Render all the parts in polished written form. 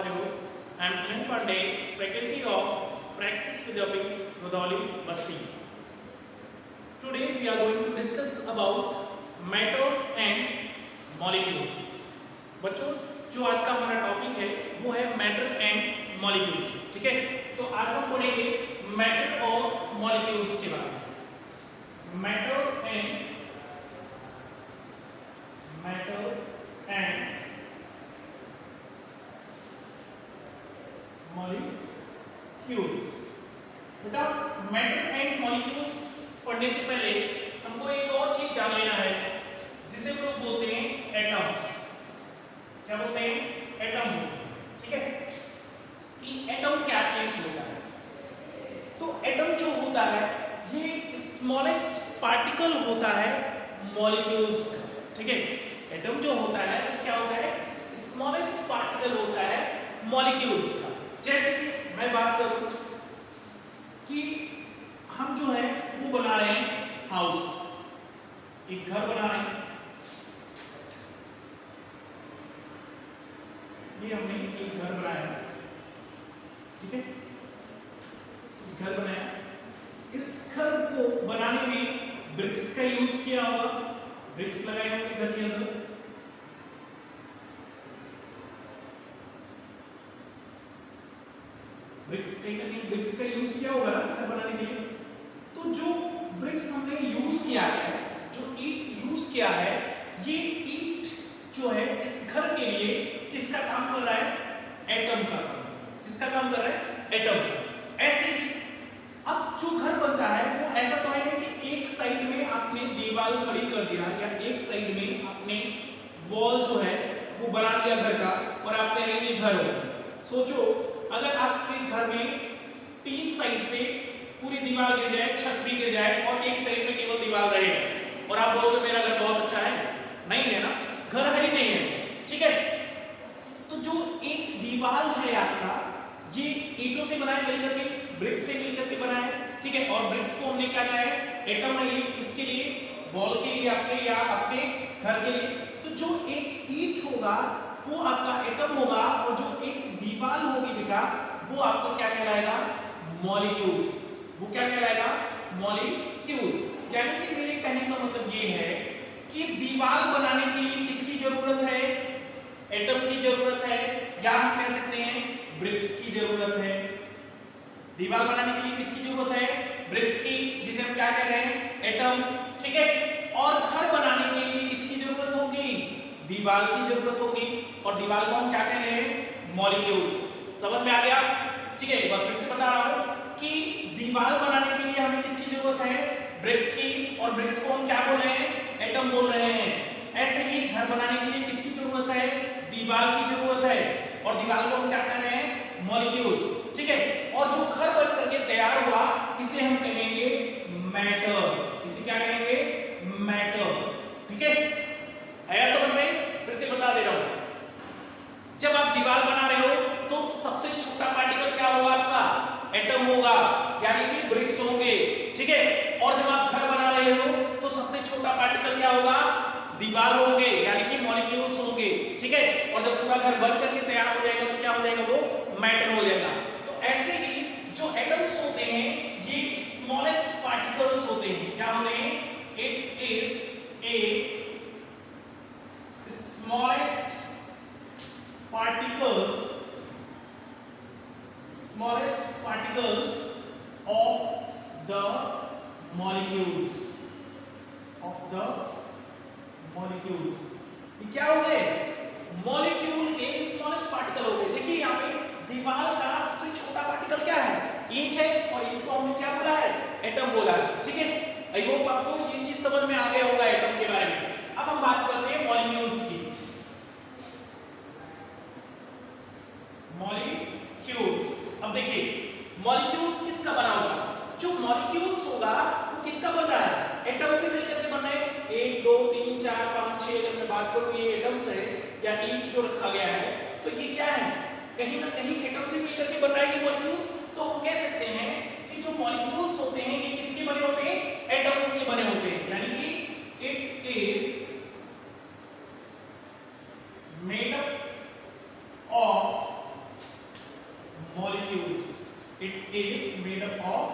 are you? I am Kiran Pandey, Faculty of Praxis Vidyapit, Rudholi, Basti. Today we are going to discuss about matter and molecules. बच्चों जो आज का हमारा topic है वो है मैटर एंड मॉलिक्यूल्स. ठीक है, तो आज हम पढ़ेंगे मैटर और मॉलिक्यूल्स के बारे में. Matter and molecules. बेटा मैटर एंड मॉलिक्यूल्स पढ़ने से पहले हमको एक और चीज जान लेना है जिसे हम लोग बोलते हैं एटम्स. क्या बोलते हैं? एटम. ठीक है, कि एटम क्या चीज होता है. तो एटम जो होता है ये स्मॉलेस्ट पार्टिकल होता है मॉलिक्यूल्स का. ठीक है, एटम जो होता है वो क्या होता है? स्मॉलेस्ट पार्टिकल होता है मॉलिक्यूल्स का. जैसे मैं बात करूं कि हम जो है वो बना रहे हैं हाउस, एक घर बना रहे हैं. ये हमने एक घर बनाया. ठीक है, घर बनाया. इस घर को बनाने में ब्रिक्स का यूज किया होगा. ब्रिक्स लगाए होंगे घर के अंदर. ब्रिक्स का यूज किया होगा ना घर बनाने के लिए. तो जो ब्रिक्स हमने यूज किया है, जो ईंट यूज किया है, ये ईंट जो है इस घर के लिए किसका काम कर रहा है? एटम का काम. किसका काम कर रहा है? एटम. ऐसे ही अब जो घर बनता है वो ऐसा तो है नहीं कि एक साइड में आपने दीवार खड़ी कर दिया या एक साइड में आपने वॉल जो है वो बना दिया घर का और आप कह रहे हैं ये घर हो. सोचो अगर आपके घर में तीन साइड से पूरी दीवार गिर जाए, छत भी गिर जाए और एक साइड में केवल दीवार रहे और आप बोलोगे मेरा घर बहुत अच्छा है. नहीं है ना, घर है ही नहीं है. ठीक है, तो जो एक दीवार है आपका ये ईंटों से बनाया मिलकर के, ब्रिक्स से मिलकर के बनाया. ठीक है, और ब्रिक्स को हमने क्या कहा है? एटम है. ये किसके लिए? वॉल के लिए आपके या आपके घर के लिए. तो जो एक ईंट होगा वो आपका एटम होगा और जो एक दीवार होगी बेटा वो आपको क्या कहलाएगा? मॉलिक्यूल्स. वो क्या कहलाएगा? मॉलिक्यूल्स. यानी कि मेरे कहने का मतलब ये है कि दीवार बनाने के लिए किसकी जरूरत है? एटम की जरूरत है, या हम कह सकते हैं ब्रिक्स की जरूरत है. दीवार बनाने के लिए किसकी जरूरत है? ब्रिक्स की, जिसे हम क्या कह रहे हैं? एटम. ठीक है, और घर बनाने के लिए किसकी जरूरत होगी? दीवार की जरूरत होगी और दीवार को हम क्या कह रहे हैं? मॉलिक्यूल्स. समझ में आ गया? ठीक है, एक बार फिर से बता रहा हूं कि दीवार बनाने के लिए हमें किसकी जरूरत है? ब्रिक्स की, और ब्रिक्स को हम क्या बोल रहे हैं? एटम बोल रहे हैं. ऐसे ही घर बनाने के लिए किसकी जरूरत है? दीवार की जरूरत है और दीवार को हम क्या कह रहे हैं? मॉलिक्यूल्स. ठीक है, और जो घर बन करके तैयार हुआ इसे हम कहेंगे मैटर. इसे क्या कहेंगे? मैटर. ठीक है, आया समझ में? फिर से बता दे रहा हूं. जब आप दीवार बना रहे हो तो सबसे छोटा पार्टिकल क्या होगा? आपका एटम होगा, यानी कि ब्रिक्स होंगे. ठीक है, और जब आप घर बना रहे हो तो सबसे छोटा पार्टिकल क्या होगा? दीवार होंगे, यानी कि मॉलिक्यूल्स होंगे. ठीक है, और जब पूरा घर बन करके तैयार हो जाएगा तो क्या हो जाएगा? वो मैटर हो जाएगा. तो ऐसे ही जो एटम्स होते हैं ये स्मॉलेस्ट पार्टिकल्स होते हैं. क्या होते हैं? It is a smallest particles of the molecules. ये क्या हो गए? मॉलिक्यूल के स्मॉलेस्ट पार्टिकल हो गए. देखिए यहाँ पे दीवार का सबसे छोटा पार्टिकल क्या है? ईंट है, और ईंट को हमने क्या बोला है? एटम बोला है. ठीक है, आई होप आपको ये चीज समझ में आ गया होगा एटम के बारे में. अब हम बात करते हैं मॉलिक्यूल्स की. मॉलिक्यूल्स, अब देखिए मॉलिक्यूल्स किसका बना होगा? जो मॉलिक्यूल्स होगा वो किसका बन रहा है? एटम से मिलकर के बन रहे हैं. 1 2 3 4 5 6 अगर मैं बात करूं ये एटम्स है या ईंट जो रखा गया है, तो ये क्या है? कहीं ना कहीं एटम से मिलकर के बन रहा है ये मॉलिक्यूल्स. तो हम कह सकते हैं कि जो मॉलिक्यूल्स होते हैं ये किसके बने होते हैं? एटम्स के बने होते हैं. यानी कि it is made up of molecules, it is made up of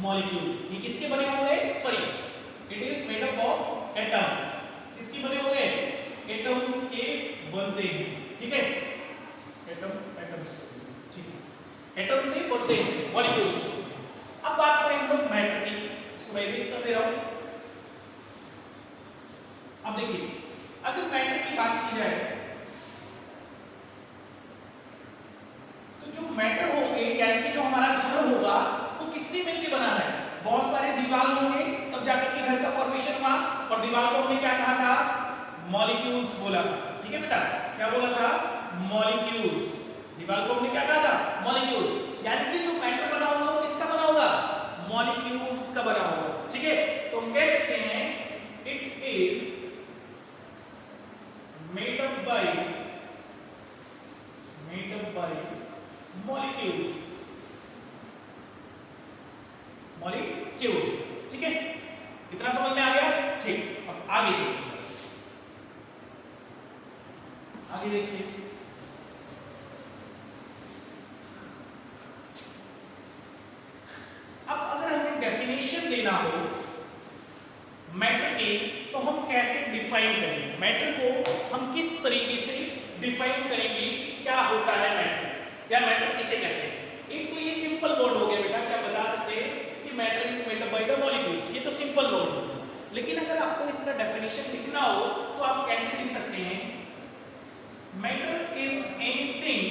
molecules. ये किसके बने होंगे? Sorry, it is made up of atoms. किसके बने होंगे? एटम्स के बनते हैं, ठीक है, एटम्स, ठीक है, एटम से बनते हैं मॉलिक्यूल्स। अब बात करें हम लोग मैटर की, इसको मैं इरेज कर दे रहा हूं। अब देखिए, अगर मैटर की बात की जाए तो जो मैटर होंगे, यानी कि जो हमारा घर होगा वो किससे मिलकर बना है? बहुत सारे दीवार होंगे तब जाकर के घर का फॉर्मेशन हुआ, और दीवार को हमने क्या कहा था? मॉलिक्यूल्स बोला था, ठीक है बेटा, क्या बोला था? मॉलिक्यूल्स। दीवार को हमने क्या कहा था? मॉलिक्यूल्स। यानी कि जो मैटर बना होगा वो किसका बना होगा? मॉलिक्यूल्स का बना होगा, ठीक है। तो हम कह सकते हैं it is made up by molecules, ठीक है, इतना समझ में आ गया? ठीक, अब आगे चलते हैं, आगे देखते हैं। अब अगर हमें डेफिनेशन देना हो मैटर की, तो हम कैसे डिफाइन करेंगे? मैटर को हम किस तरीके से डिफाइन करेंगे कि क्या होता है मैटर, या मैटर किसे कहते हैं? एक तो ये सिंपल वर्ड हो गया बेटा, क्या बता सकते हैं कि matter is made up by the molecules, ये तो सिंपल वर्ड हो गया। लेकिन अगर आपको इसका डेफिनेशन लिखना हो तो आप कैसे लिख सकते हैं? Matter is anything,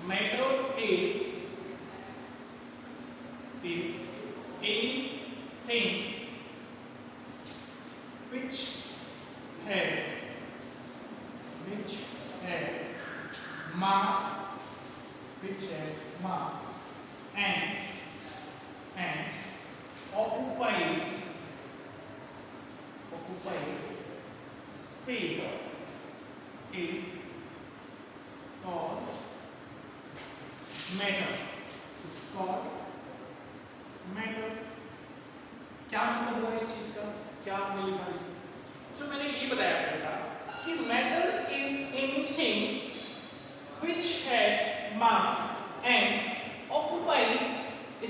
matter is anything which have mass, and occupies space is called matter, क्या मतलब हुआ इस चीज का? क्या हमने लिखा इसमें? मैंने ये बताया बेटा कि matter is anything which have mass and occupies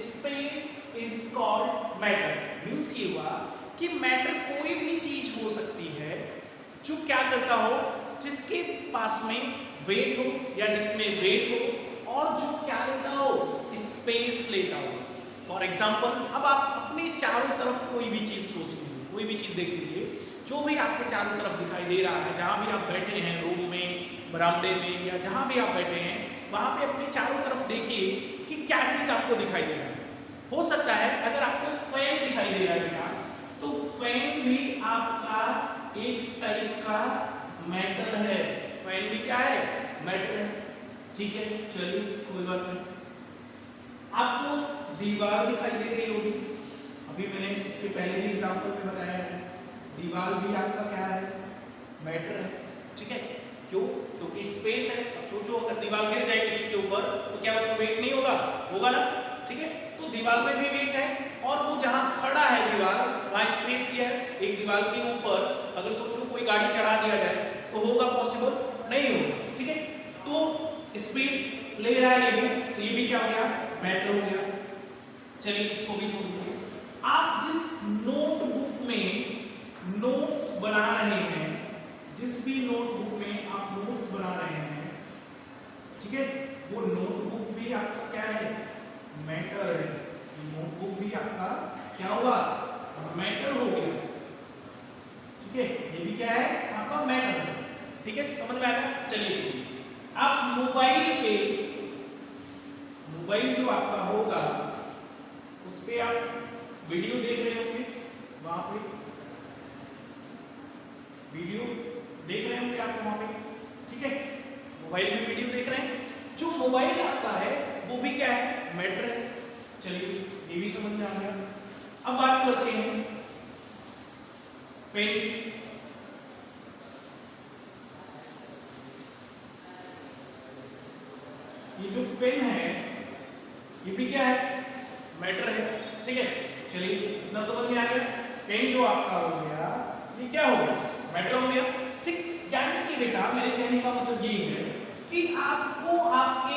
space is called matter। Means ये हुआ कि मैटर कोई भी चीज हो सकती है जो क्या करता हो, जिसके पास में वेट हो या जिसमें वेट हो, और जो क्या लेता हो? स्पेस लेता हो। फॉर एग्जाम्पल, अब आप अपने चारों तरफ कोई भी चीज सोच लीजिए, कोई भी चीज देख लीजिए, जो भी आपके चारों तरफ दिखाई दे रहा है, जहां भी आप बैठे हैं, रूम में, बरामदे में, या जहां भी आप बैठे हैं, वहां पे अपने चारों तरफ देखिए कि क्या चीज आपको दिखाई दे रहा है। हो सकता है अगर आपको फैन दिखाई दे रहा है तो फैन भी आपका एक टाइप का मैटर है, फैन भी क्या है? मैटर है, ठीक है। चलिए, कोई बात नहीं। आपको दीवार दिखाई दे रही होगी, अभी मैंने इसके पहले ही एग्जांपल में बताया है, दीवार भी आपका क्या है? मैटर है, ठीक है। क्यों? क्योंकि स्पेस है। अब सोचो अगर दीवार गिर जाए किसी के ऊपर तो क्या उसमें वेट नहीं होगा? होगा ना, ठीक है। तो दीवार में भी वेट है, और वो जहां खड़ा है दीवार, वहां स्पेस क्या है? एक दीवार के ऊपर अगर सोचो कोई गाड़ी चढ़ा दिया जाए तो होगा? पॉसिबल नहीं होगा, ठीक है। तो स्पेस ले रहा है ये भी, तो ये भी क्या हो गया? मैटर हो गया। चलिए, इसको भी छोड़ दीजिए। आप जिस नोटबुक में नोट्स बना रहे हैं, जिस भी नोटबुक में आप नोट्स बना रहे हैं, ठीक है, वो नोटबुक भी आपका क्या है? मैटर है। नोटबुक भी आपका क्या हुआ? मैटर हो गया, ठीक है। ये भी क्या है? आपका मैटर है, ठीक है। समझ में आया? चलिए चलिए, आप मोबाइल जो आपका होगा उस पे आप वीडियो देख रहे होंगे, वहां पे वीडियो देख रहे होंगे आप वहां पे, ठीक है। मोबाइल में वीडियो देख रहे हैं, जो मोबाइल आपका है वो भी क्या है? मैटर है। चलिए, ये भी समझ में आ गया। अब बात करते हैं पेन। ये जो पेन है ये भी क्या है? मैटर है, ठीक है। चलिए, इतना समझ में आ गया। पेन जो आपका हो गया ये क्या हो गया? मैटर हो गया, ठीक। यानी कि बेटा मेरे कहने का मतलब ये है कि आपको आपके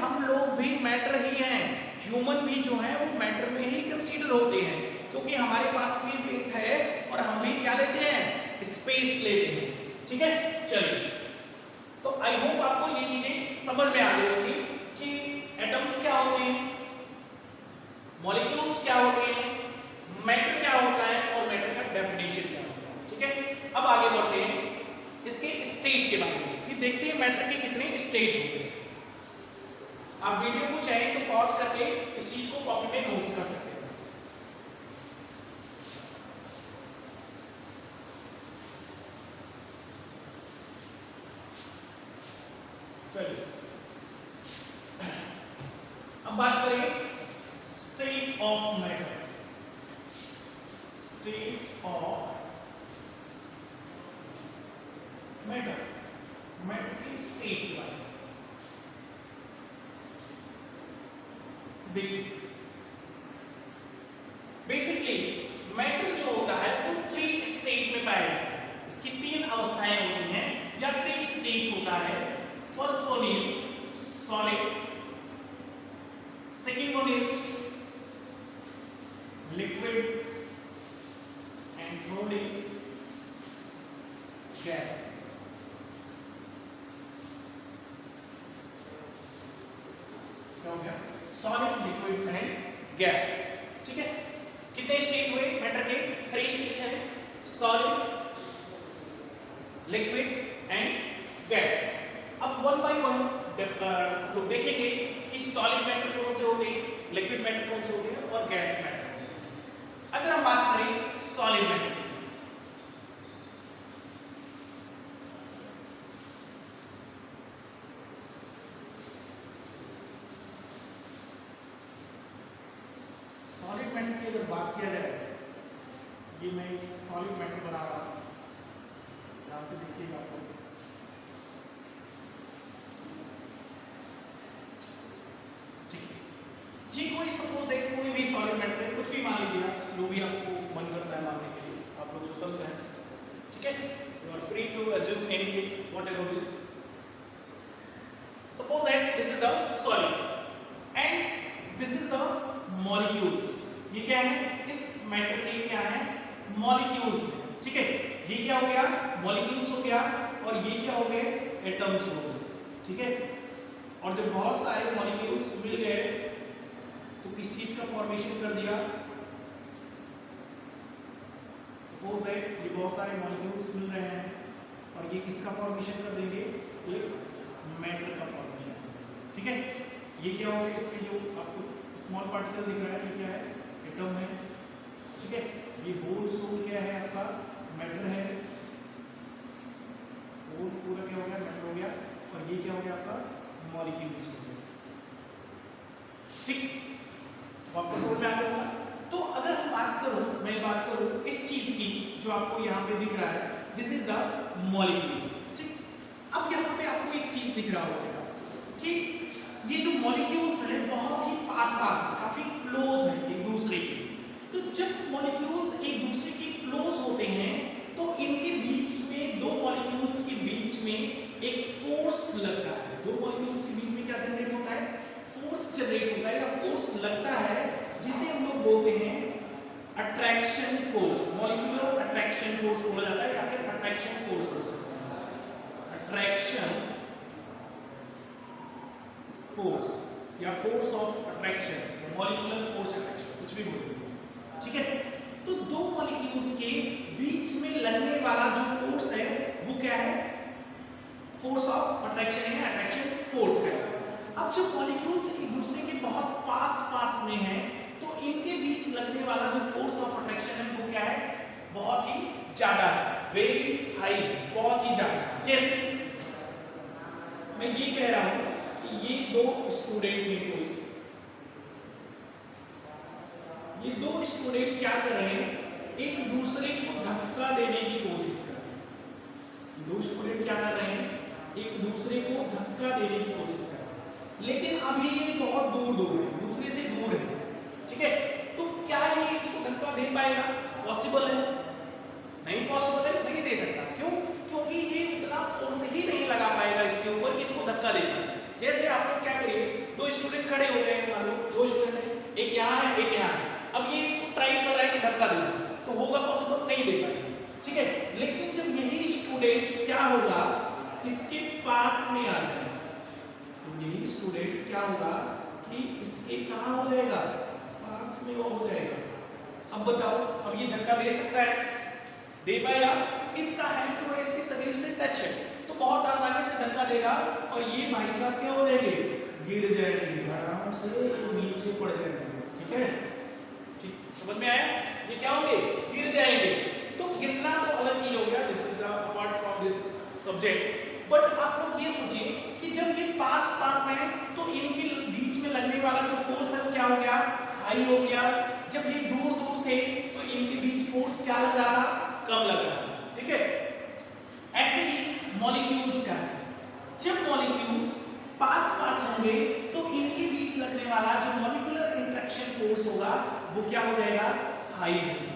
हम लोग भी मैटर ही हैं, ह्यूमन भी जो है वो मैटर में ही कंसीडर होते हैं, क्योंकि हमारे पास भी वेट है और हम भी क्या लेते हैं, स्पेस लेते हैं। ठीक है, चलिए, तो आई होप आपको ये चीजें समझ में आ गई होगी कि एटम्स क्या होते हैं, मॉलिक्यूल्स क्या होते हैं, मैटर क्या होता है और मैटर का डेफिनेशन क्या होता है। ठीक है, अब आगे बढ़ते हैं इसके स्टेट के बारे में, फिर देखते हैं मैटर के कितने स्टेट होते हैं। आप वीडियो को चाहे तो पॉज करके इस चीज को कॉपी में नोट्स कर सकते हैं। अब बात करें state of matter, state of matter, matter की स्टेट के बारे में देखिए। बेसिकली मैटर जो होता है वो 3 स्टेट में पाया जाता है, इसकी 3 अवस्थाएं होती हैं या 3 स्टेट होता है। First one is solid, second one is liquid and third is gas. क्या हो गया, सॉलिड, लिक्विड एंड गैस। ठीक है, कितने स्टेट हुए मैटर के, 3 स्टेट है, सॉलिड, लिक्विड एंड गैस। अब वन बाय वन लोग देखेंगे कि सॉलिड मैटर कौन से होते हैं, लिक्विड मैटर कौन से होते हैं और गैस मैटर कौन से होते हैं। अगर हम बात करें सॉलिड मैटर, सॉलिड मैटर की अगर बात किया जाए, ये मैं सॉलिड मैटर बना रहा हूं, ध्यान से देखिएगा आपको। ठीक है, ये कोई सपोज है, कोई भी सॉलिड मैटर है, कुछ भी मान लीजिए, जो भी आपको मन करता है मानने के लिए, आप लोग स्वतंत्र हैं। ठीक है, you are free to assume anything whatever this. Suppose that this is the solid and this is the molecules. ये क्या है, इस मैटर के क्या है, मॉलिक्यूल्स। ठीक है, ये क्या हो गया, मॉलिक्यूल्स हो गया, और ये क्या हो गए, एटम्स हो गए। ठीक है, और जब बहुत सारे मॉलिक्यूल्स मिल गए तो किस चीज का फॉर्मेशन कर दिया, सपोज दैट ये बहुत सारे मॉलिक्यूल्स मिल रहे हैं और ये किसका फॉर्मेशन कर देंगे, एक मैटर का फॉर्मेशन। ठीक है, ये क्या हो गया, इसके जो आपको स्मॉल पार्टिकल दिख रहा है, ये क्या है, एटम है। ठीक है, ये होल सोल क्या है आपका, मैटर है, होल पूरा क्या हो गया, मैटर हो गया, और ये क्या हो गया आपका, मॉलिक्यूल्स हो गया। ठीक, तो आपको समझ में आ गया होगा। तो अगर हम बात करूं, मैं बात करूं इस चीज की जो आपको यहाँ पे दिख रहा है, दिस इज द मॉलिक्यूल्स। ठीक, अब यहाँ पे आपको एक चीज दिख रहा होगा कि ये जो मॉलिक्यूल्स हैं बहुत ही पास पास है, काफी क्लोज है एक दूसरे के। तो जब मॉलिक्यूल्स एक दूसरे के क्लोज होते हैं तो इनके बीच में, दो मॉलिक्यूल्स के बीच में एक फोर्स लगता है। दो मॉलिक्यूल्स के बीच में क्या जनरेट होता है, फोर्स जनरेट होता है या फोर्स लगता है, जिसे हम लोग बोलते हैं attraction force. Molecular attraction force बोला जाता है या फिर अट्रैक्शन फोर्स बोला जाता है। अट्रैक्शन फोर्स या force of attraction, molecular force attraction, कुछ भी बोलिए। ठीक है, तो दो मॉलिक्यूल्स के बीच में लगने वाला जो फोर्स है वो क्या है, फोर्स ऑफ अट्रैक्शन है, अट्रैक्शन फोर्स है। अब जब मॉलिक्यूल्स एक दूसरे के बहुत पास पास में हैं तो इनके बीच लगने वाला जो फोर्स ऑफ अट्रैक्शन है वो क्या है, बहुत ही ज्यादा है, वेरी हाई, बहुत ही ज्यादा। जैसे मैं ये कह रहा हूं कि ये दो स्टूडेंट हैं, कोई ये दो स्टूडेंट क्या कर रहे हैं, एक दूसरे को धक्का देने की कोशिश कर रहे हैं। दो स्टूडेंट क्या कर रहे हैं, एक दूसरे को धक्का देने की कोशिश कर रहे हैं, लेकिन अभी ये बहुत दूर दूर है, दूसरे से दूर है। ठीक है, तो क्या ये इसको धक्का दे पाएगा, पॉसिबल है, नहीं पॉसिबल है, नहीं दे सकता। क्यों, क्योंकि ये उतना फोर्स ही नहीं लगा पाएगा इसके ऊपर कि इसको धक्का दे पाए। जैसे आप लोग क्या करिए, दो दो स्टूडेंट खड़े हो गए, मान लो दो स्टूडेंट है, एक यहाँ है एक यहाँ है। अब ये इसको ट्राई कर रहा है कि धक्का दे दूं, तो होगा पॉसिबल, नहीं दे पाएगा, ठीक है। लेकिन जब यही स्टूडेंट क्या होगा, इसके पास में आ जाएगा, तो यही स्टूडेंट क्या होगा कि इसके कहाँ हो जाएगा, पास में वो हो जाएगा। अब बताओ, अब ये धक्का दे सकता है, दे पाएगा? इसका हैंड जो है इसके शरीर से टच है, तो बहुत आसानी से धक्का देगा और ये भाई साहब क्या हो जाएंगे, गिर जाएंगे, आराम से नीचे पड़ जाएंगे, ठीक है। ठीक, समझ में आया? ये क्या होंगे, गिर जाएंगे। तो गिरना तो अलग चीज हो गया, this is the apart from this subject. But आप लोग ये सोचिए कि जब ये पास पास है तो इनके बीच में लगने वाला जो फोर्स है वो क्या हो गया, हाई हो गया। जब ये दूर दूर थे तो इनके बीच फोर्स क्या लग रहा था, कम लग रहा था, ठीक है। ऐसे ही मॉलिक्यूल्स का है, जब मॉलिक्यूल्स पास पास होंगे तो इनके बीच लगने वाला जो मॉलिक्यूलर इंटरेक्शन फोर्स होगा वो क्या हो जाएगा, हाई होगा।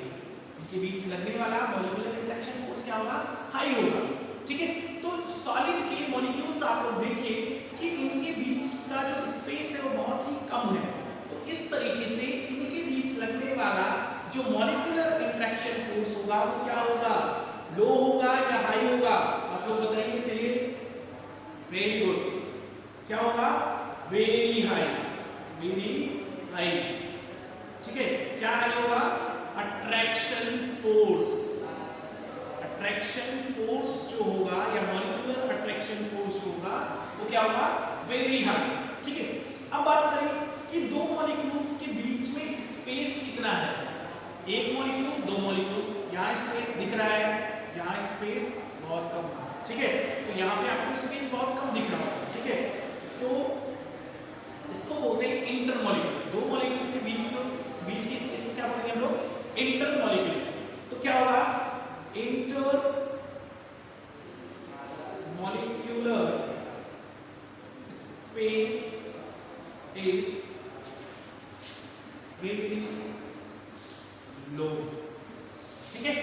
इनके बीच लगने वाला मॉलिक्यूलर इंटरेक्शन फोर्स क्या होगा, हाई होगा, ठीक है। तो सॉलिड के मॉलिक्यूल्स आप लोग देखिए कि इनके बीच का जो स्पेस है वो बहुत ही कम है, तो इस तरीके से इनके बीच लगने वाला जो मॉलिक्यूलर इंटरेक्शन फोर्स होगा वो क्या होगा, लो होगा या हाई होगा, आप लोग बताइए, चलिए। वेरी गुड, क्या होगा, वेरी हाई, वेरी हाई, ठीक है। क्या हाई होगा, अट्रैक्शन फोर्स, अट्रैक्शन फोर्स जो होगा या मॉलिक्यूलर अट्रैक्शन फोर्स जो होगा वो क्या होगा, वेरी हाई, ठीक है। अब बात करें कि दो मॉलिक्यूल्स के बीच में स्पेस कितना है, एक मॉलिक्यूल दो मॉलिक्यूल, यहाँ स्पेस दिख रहा है, यहाँ स्पेस बहुत कम है, ठीक है। तो यहाँ पे आपको स्पेस बहुत कम दिख रहा होगा, ठीक है। तो इसको बोलते हैं इंटर मॉलिक्यूल, दो मॉलिक्यूल के बीच की स्पेस को क्या बोलेंगे हम लोग, इंटर मॉलिक्यूल। तो क्या होगा, inter molecular space is very low, ठीक है।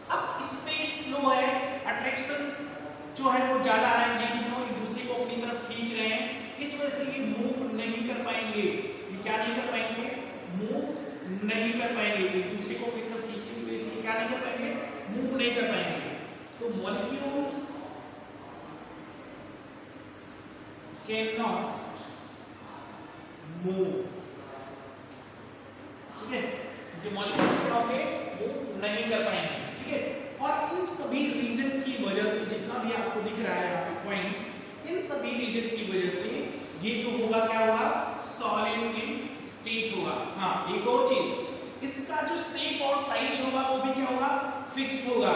अब स्पेस लो है, अट्रैक्शन जो है वो ज्यादा है, ये दोनों एक दूसरे को अपनी तरफ खींच रहे हैं, इस वजह से ये मूव नहीं कर पाएंगे। ये क्या नहीं कर पाएंगे, मूव नहीं कर पाएंगे, एक दूसरे को अपनी तरफ खींचने की वजह से क्या नहीं कर पाएंगे, मूव नहीं कर पाएंगे। तो मॉलिक्यूल्स कैन नॉट मूव, ठीक है, ये मॉलिक्यूल्स क्या होंगे, मूव नहीं कर पाएंगे, ठीक है। और इन सभी रीजन की वजह से जितना भी आपको दिख रहा है यहाँ पे पॉइंट्स, इन सभी रीजन की वजह से ये जो होगा क्या होगा, सॉलिड इन स्टेट होगा। हाँ, एक और चीज, इसका जो शेप और साइज होगा वो भी क्या होगा, फिक्स्ड होगा।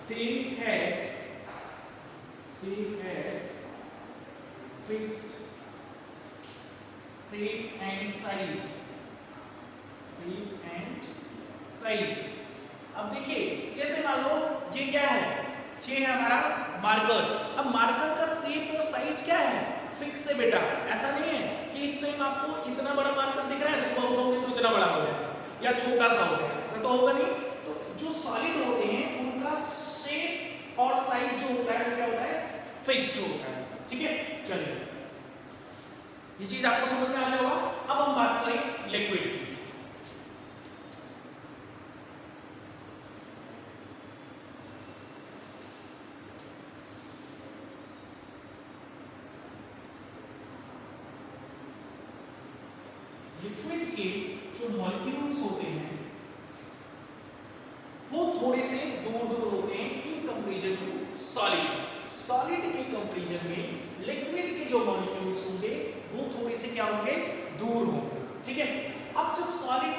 they have fixed shape and size, shape and size। अब देखिए, जैसे मान लो ये क्या है, ये है हमारा मार्कर। अब मार्कर का शेप और साइज क्या है, फिक्स है बेटा। ऐसा नहीं है कि इस टाइम आपको इतना बड़ा मार्कर दिख रहा है, सुबह उठोगे तो इतना बड़ा हो जाएगा या छोटा सा हो जाएगा, ऐसा तो होगा नहीं। तो जो सॉलिड होते हैं उनका शेप और साइज जो होता है वो क्या होता है, फिक्स्ड होता है, ठीक है। चलिए, ये चीज आपको समझ में आ गया होगा। अब हम बात करें लिक्विड की। लिक्विड के जो मॉलिक्यूल्स होते हैं वो थोड़े से दूर दूर होते हैं in comparison to solid. Solid के कंपैरिजन में लिक्विड के जो मॉलिक्यूल्स होंगे वो थोड़े से क्या होंगे, दूर होंगे, ठीक है। अब जब सॉलिड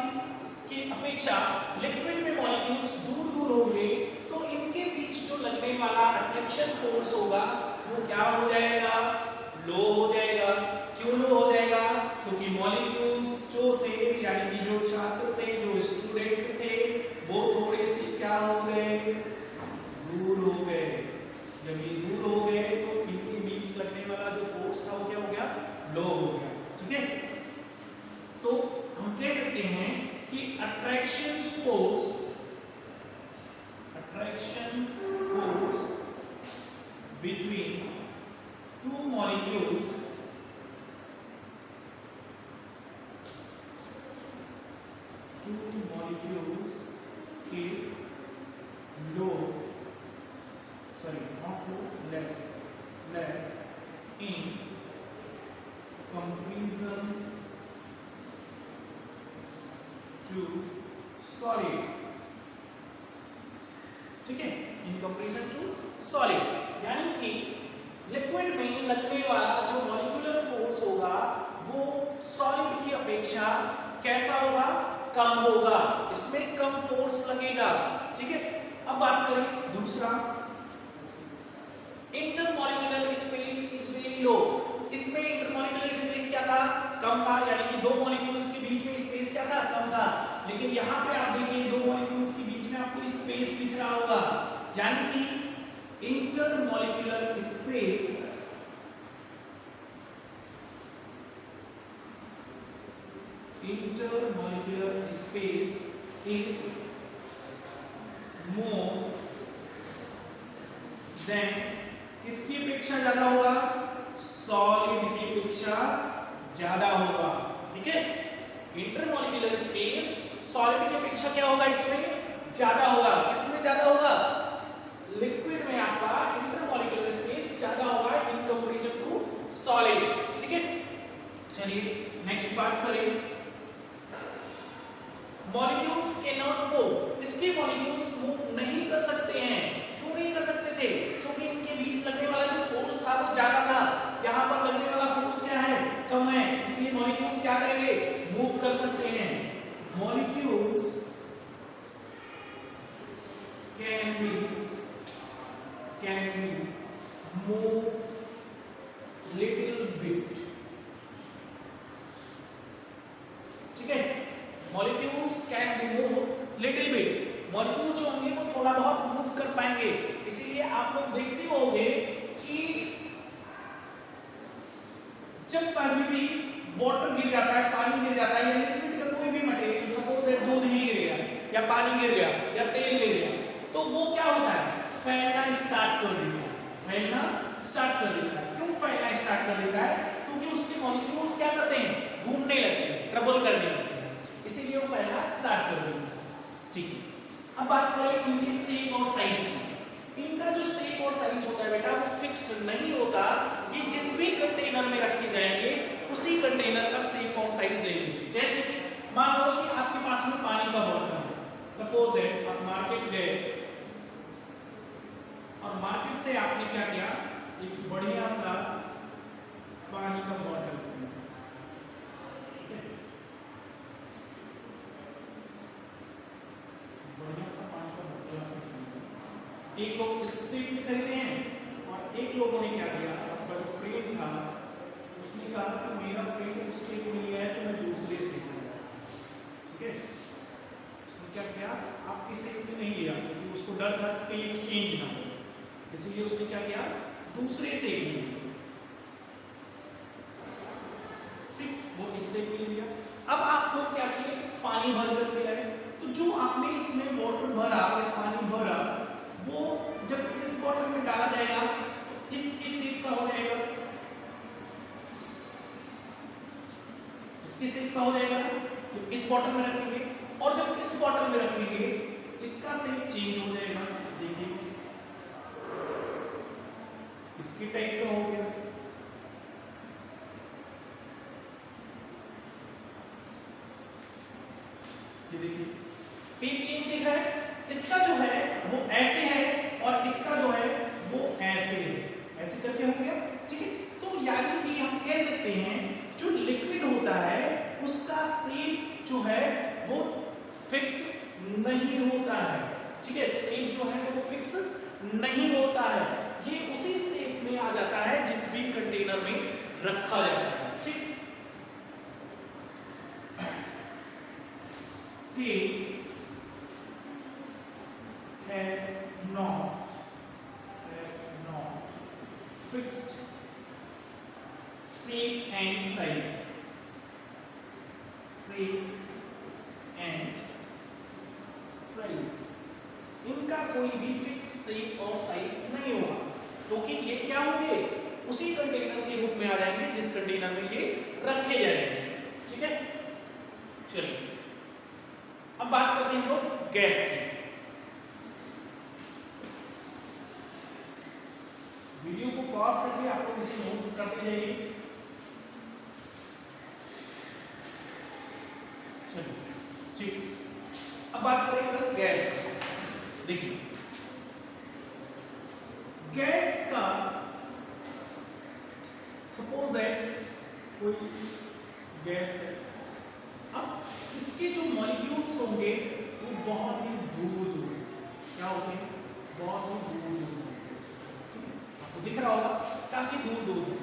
की अपेक्षा लिक्विड में मॉलिक्यूल्स दूर दूर होंगे तो इनके बीच जो लगने वाला अट्रैक्शन फोर्स होगा वो क्या हो जाएगा, लो हो जाएगा। क्यों लो हो जाएगा, क्योंकि मॉलिक्यूल्स जो थे यानी कि जो छात्र थे, जो स्टूडेंट थे, वो थोड़े से क्या हो गए, दूर हो गए। जब ये दूर हो गए तो इनके बीच लगने वाला जो फोर्स था वो क्या हो गया, लो हो गया, ठीक है। तो हम कह सकते हैं कि attraction force between two molecules to solid, ठीक है, इन कंपैरिजन टू सॉलिड। यानी कि लिक्विड में लगने वाला जो मॉलिक्यूलर फोर्स होगा वो सॉलिड की अपेक्षा कैसा होगा, कम होगा, इसमें कम फोर्स लगेगा, ठीक है। अब बात करें दूसरा, intermolecular space is very low. इसमें इंटरमॉलिक्यूलर स्पेस क्या था, कम था, यानी कि दो मॉलिक्यूल्स के बीच में स्पेस क्या था, कम था। लेकिन यहाँ पे आप देखिए दो मॉलिक्यूल्स के बीच में आपको स्पेस दिख रहा होगा, यानी कि intermolecular space is more than, किसकी अपेक्षा ज्यादा होगा, सॉलिड की अपेक्षा ज्यादा होगा, ठीक है। इंटरमॉलिक्यूलर स्पेस सॉलिड की अपेक्षा क्या होगा, इसमें ज्यादा होगा। किसमें ज्यादा होगा, लिक्विड में आपका इंटरमॉलिक्यूलर स्पेस ज्यादा होगा इन कंपैरिजन टू सॉलिड, ठीक है। चलिए नेक्स्ट बात करें, मॉलिक्यूल्स कैन नॉट मूव। इसके मॉलिक्यूल्स मूव नहीं कर सकते हैं। क्यों नहीं कर सकते थे, क्योंकि इनके बीच लगने वाला जो फोर्स था वो ज्यादा था, यहाँ पर लगने वाला फोर्स क्या है, कम है, इसलिए मॉलिक्यूल्स क्या करेंगे, मूव कर सकते हैं। Molecules can be move little bit, ठीक है। Molecules can be move little bit, molecule जो होंगे वो थोड़ा बहुत मूव कर पाएंगे। इसीलिए आप लोग देखते होंगे कि जब कभी भी वाटर गिर जाता है, पानी गिर जाता है, या लिक्विड का कोई भी मटेरियल, सपोज दैट दूध ही गिर गया या पानी गिर गया या तेल गिर गया, तो वो क्या होता है, फैलना स्टार्ट कर देता है, फैलना स्टार्ट कर देता है। क्यों फैलना स्टार्ट कर देता है, क्योंकि उसके मॉलिक्यूल्स क्या करते हैं, घूमने लगते हैं, ट्रबल करने लगते हैं, इसीलिए वो फैलना स्टार्ट कर देता है, ठीक है। अब बात करें इनकी शेप और साइज की। इनका जो शेप और साइज होता है बेटा वो फिक्स्ड नहीं होता, ये जिस भी कंटेनर में रखे जाएंगे उसी कंटेनर का शेप और साइज ले लेंगे। जैसे मान लो कि आपके पास में पानी का बॉटल है, सपोज दैट आप मार्केट गए और मार्केट से आपने क्या किया, एक बढ़िया सा पानी का बॉटल, बढ़िया सा पानी का बॉटल, एक लोग इस शेप में खरीदे हैं और एक लोगों ने क्या किया, आपका जो फ्रेंड था उसने कहा कि मेरा फ्रेंड उस शेप में लिया है तो मैं दूसरे शेप में, ठीक है। उसने क्या किया, आपके शेप में नहीं लिया क्योंकि उसको डर था कि एक्सचेंज ना हो, इसलिए उसने क्या किया, दूसरे शेप में लिया, ठीक, वो इस शेप में लिया। अब आप लोग क्या किए, पानी भर कर पिलाए, तो जो आपने इसमें वाटर भरा या पानी भरा वो जब इस बॉटल में डाला जाएगा तो इसकी शेप का हो जाएगा, इसकी शेप का हो जाएगा, तो इस बॉटल में रखेंगे और जब इस बॉटल में रखेंगे इसका शेप चेंज हो जाएगा। देखिए इसकी टाइप का हो गया, ये देखिए शेप चेंज दिख रहा है। इसका जो है वो ऐसे है और इसका जो है वो ऐसे है, ऐसे करके हो गया, ठीक है। तो यानी कि हम कह सकते हैं जो लिक्विड होता है उसका शेप जो है वो फिक्स नहीं होता है, ठीक है, शेप जो है वो फिक्स नहीं होता है, ये उसी शेप में आ जाता है जिस भी कंटेनर में रखा जाता है, ठीक। Have not fixed shape and size, इनका कोई भी फिक्स शेप और साइज नहीं होगा, क्योंकि ये क्या होंगे, उसी कंटेनर के रूप में आ जाएंगे जिस कंटेनर में ये रखे जाएंगे, ठीक है। चलिए अब बात करते हैं हम लोग गैस की। वीडियो को पॉज करके आप लोग इसे नोट्स करते जाइए। चलिए ठीक। देखिए गैस का सपोज दैट कोई गैस है, अब इसके जो मॉलिक्यूल्स होंगे वो बहुत ही दूर दूर, क्या होते हैं, बहुत ही दूर दूर, ठीक है, आपको दिख रहा होगा काफी दूर दूर है।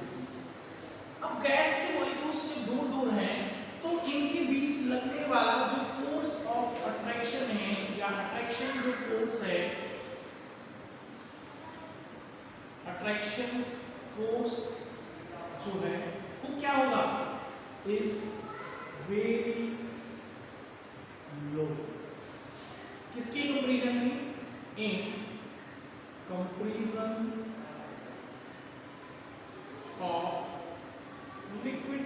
अब गैस के मॉलिक्यूल्स जब दूर दूर हैं तो इनके बीच लगने वाला जो फोर्स ऑफ अट्रैक्शन है या अट्रैक्शन जो फोर्स है, अट्रैक्शन फोर्स जो है वो क्या होगा, इज वेरी लो। किसकी कंपैरिजन में, in comparison of liquid,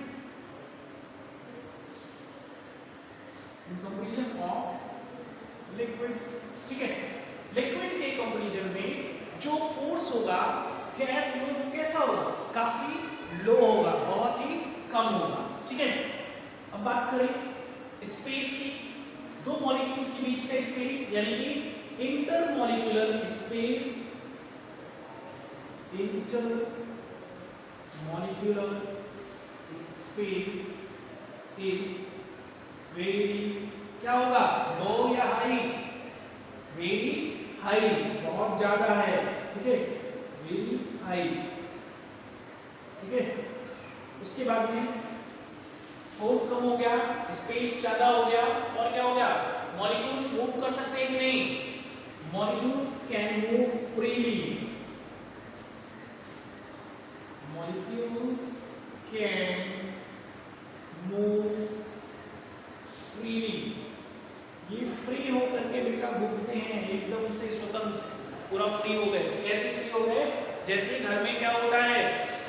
in comparison of liquid, ठीक है, लिक्विड के कंपैरिजन में जो फोर्स होगा गैस में वो कैसा होगा, काफी लो होगा, बहुत ही कम होगा, ठीक है। अब बात करें स्पेस की, दो मॉलिक्यूल्स के बीच का स्पेस यानी कि intermolecular space, intermolecular space is very, क्या होगा, लो या हाई, वेरी हाई, बहुत ज्यादा है, ठीक है, वेरी हाई, ठीक है। उसके बाद में फोर्स कम हो गया, स्पेस ज्यादा हो गया, और क्या हो गया, मॉलिक्यूल्स मूव कर सकते हैं कि नहीं, molecules can move freely, molecules can move freely, ये फ्री होकर के बेटा घूमते हैं एकदम से स्वतंत्र, पूरा फ्री हो गए। कैसे फ्री हो गए, जैसे घर में क्या होता है,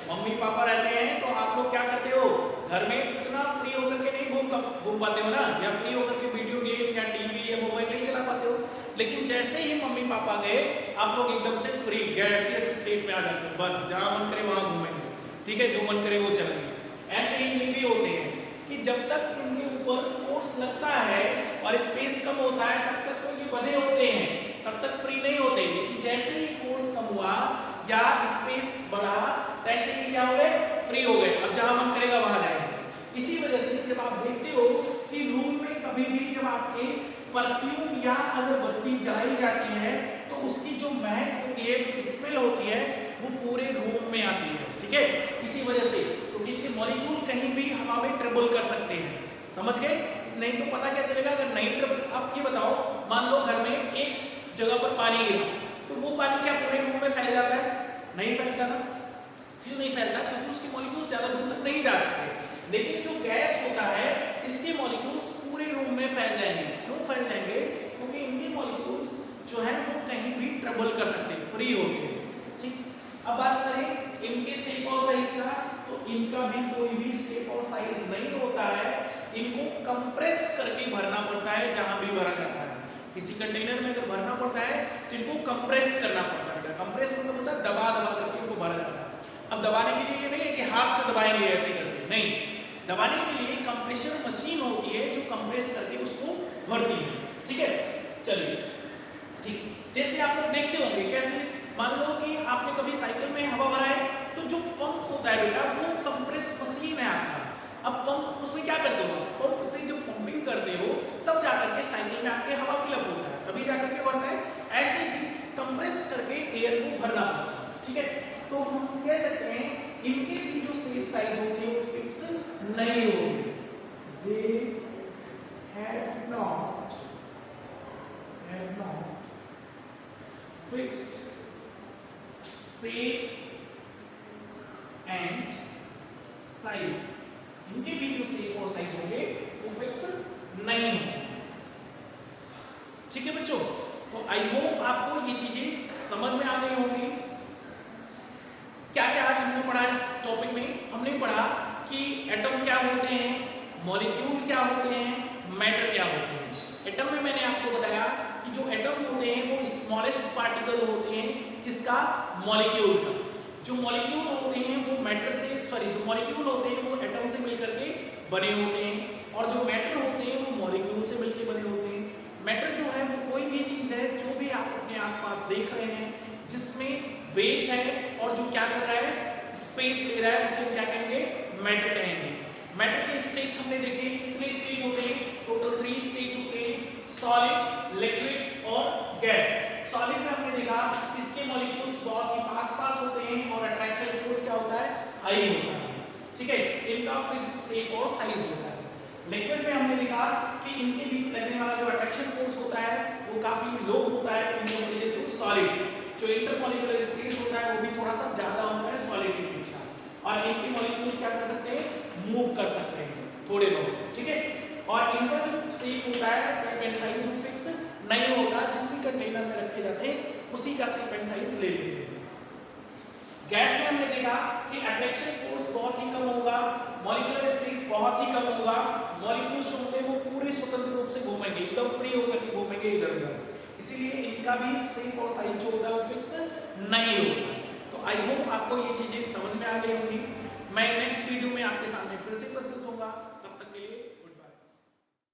मम्मी पापा रहते हैं तो आप लोग क्या करते हो, घर में इतना फ्री होकर के नहीं घूम पाते हो ना, या फ्री होकर के वीडियो गेम या टीवी या मोबाइल नहीं चला पाते हो, लेकिन जैसे ही मम्मी पापा गए आप लोग एकदम से फ्री गैसियस स्टेट में आ जाते हो, बस जहां मन करे वहां घूमेंगे, ठीक है, जो मन करे वो चलेंगे। ऐसे ही ये भी होते हैं कि जब तक इनके ऊपर फोर्स लगता है और स्पेस कम होता है तब तक तो ये बंधे होते हैं, तब तक फ्री नहीं होते, लेकिन जैसे ही फोर्स कम हुआ या स्पेस बढ़ा तैसे ही क्या हो गए, फ्री हो गए, अब जहां मन करेगा वहां जाएंगे। इसी वजह से जब आप देखते हो कि रूम में कभी भी जब आपके परफ्यूम या अगरबत्ती जलाई जाती है तो उसकी जो महक होती है, जो स्मेल होती है, वो पूरे रूम में आती है, ठीक है। इसी वजह से तो इसके मॉलिक्यूल कहीं भी हवा में ट्रेवल कर सकते हैं, समझ गए, नहीं तो पता क्या चलेगा अगर नहीं ट्रेवल। आप ये बताओ, मान लो घर में एक जगह पर पानी गिरा तो वो पानी क्या पूरे रूम में फैल जाता है, नहीं फैलता ना, क्यों नहीं फैलता, क्योंकि उसके मॉलिक्यूल्स ज्यादा दूर तक नहीं जा सकते। लेकिन जो गैस होता है इसके मॉलिक्यूल्स पूरे रूम में फैल जाएंगे, क्यों फैल जाएंगे, क्योंकि इनके मॉलिक्यूल्स जो है वो कहीं भी ट्रेवल कर सकते हैं, फ्री होते हैं, ठीक। अब बात करें इनके शेप और साइज का, तो इनका भी कोई भी शेप और साइज नहीं होता है, इनको कंप्रेस करके भरना पड़ता है जहां भी भरा जाता है। किसी कंटेनर में अगर भरना पड़ता है तो इनको कंप्रेस करना पड़ता है, कंप्रेस मतलब होता है दबा दबा करके इनको भरा जाता है। अब दबाने के लिए ये नहीं है कि हाथ से दबाएंगे ऐसे करके, नहीं, दबाने के लिए कंप्रेशर मशीन होती है जो कंप्रेस करके उसको भरती है, ठीक है। चलिए ठीक, जैसे आप लोग देखते होंगे कैसे, मान लो कि आपने कभी साइकिल में हवा भरा है तो जो पंप होता है बेटा वो कंप्रेस मशीन है आपका। अब पंप उसमें क्या करते हो, पंप से जब पंपिंग करते हो तब जाकर के साइकिल में आपके हवा फिलअप होता है, तभी जाकर के भरता है। ऐसे ही कंप्रेस करके एयर को भरना पड़ता है, ठीक है। तो हम कह सकते हैं इनके की जो शेप साइज होती है वो फिक्स्ड नहीं होगी, they have not fixed shape and size, इनके भी जो शेप और साइज होंगे वो फिक्स्ड नहीं होंगे, ठीक है बच्चों। तो आई होप आपको ये चीजें समझ में आ गई होंगी। क्या क्या आज हमने पढ़ा इस टॉपिक में, हमने पढ़ा कि एटम क्या होते हैं, मॉलिक्यूल क्या होते हैं, मैटर क्या होते हैं। एटम में मैंने आपको बताया कि जो एटम होते हैं वो स्मॉलेस्ट पार्टिकल होते हैं, किसका, मॉलिक्यूल का। जो मॉलिक्यूल होते हैं वो मैटर से, जो मॉलिक्यूल होते हैं वो एटम से मिलकर के बने होते हैं, और जो मैटर होते हैं वो मॉलिक्यूल से मिलकर बने होते हैं। मैटर जो है वो कोई भी चीज है जो भी आप देख रहे हैं, जिसमें वेट है और जो क्या कर रहा है, स्पेस ले रहा है, उसे हम क्या कहेंगे, मैटर कहेंगे। मैटर के स्टेट हमने देखे, कितने स्टेट होते हैं, टोटल 3 स्टेट होते हैं, सॉलिड, लिक्विड और गैस। सॉलिड में हमने देखा इसके मॉलिक्यूल्स बहुत ही पास होते हैं और अट्रैक्शन फोर्स क्या होता है, हाई होता है, ठीक है, इनका फिक्स शेप और साइज होता है। लिक्विड में हमने देखा कि इनके बीच लगने वाला जो अट्रैक्शन फोर्स होता है वो काफी लो होता है कंपेरेटिव टू सॉलिड। जो इंटरमॉलिक्यूलर स्पेस होता है वो भी थोड़ा सा ज्यादा होता है सॉलिड की अपेक्षा, और इनके मॉलिक्यूल्स क्या कर सकते हैं, मूव कर सकते हैं थोड़े बहुत, ठीक है। और इनका जो शेप होता है, शेप एंड साइज वो फिक्स नहीं होता, जिस भी कंटेनर में रखे जाते हैं उसी का शेप एंड साइज ले लेते हैं। गैस में हमने देखा कि अट्रैक्शन फोर्स बहुत ही कम होगा, मॉलिक्यूलर स्पेस बहुत ही कम होगा, मॉलिक्यूल्स जो होंगे वो पूरे स्वतंत्र रूप से घूमेंगे, एकदम फ्री होकर के घूमेंगे इधर उधर, इसीलिए इनका भी शेप और साइज जो होता है वो फिक्स नहीं होता। तो आई होप आपको ये चीजें समझ में आ गई होंगी। मैं नेक्स्ट वीडियो में आपके सामने फिर से प्रस्तुत होगा।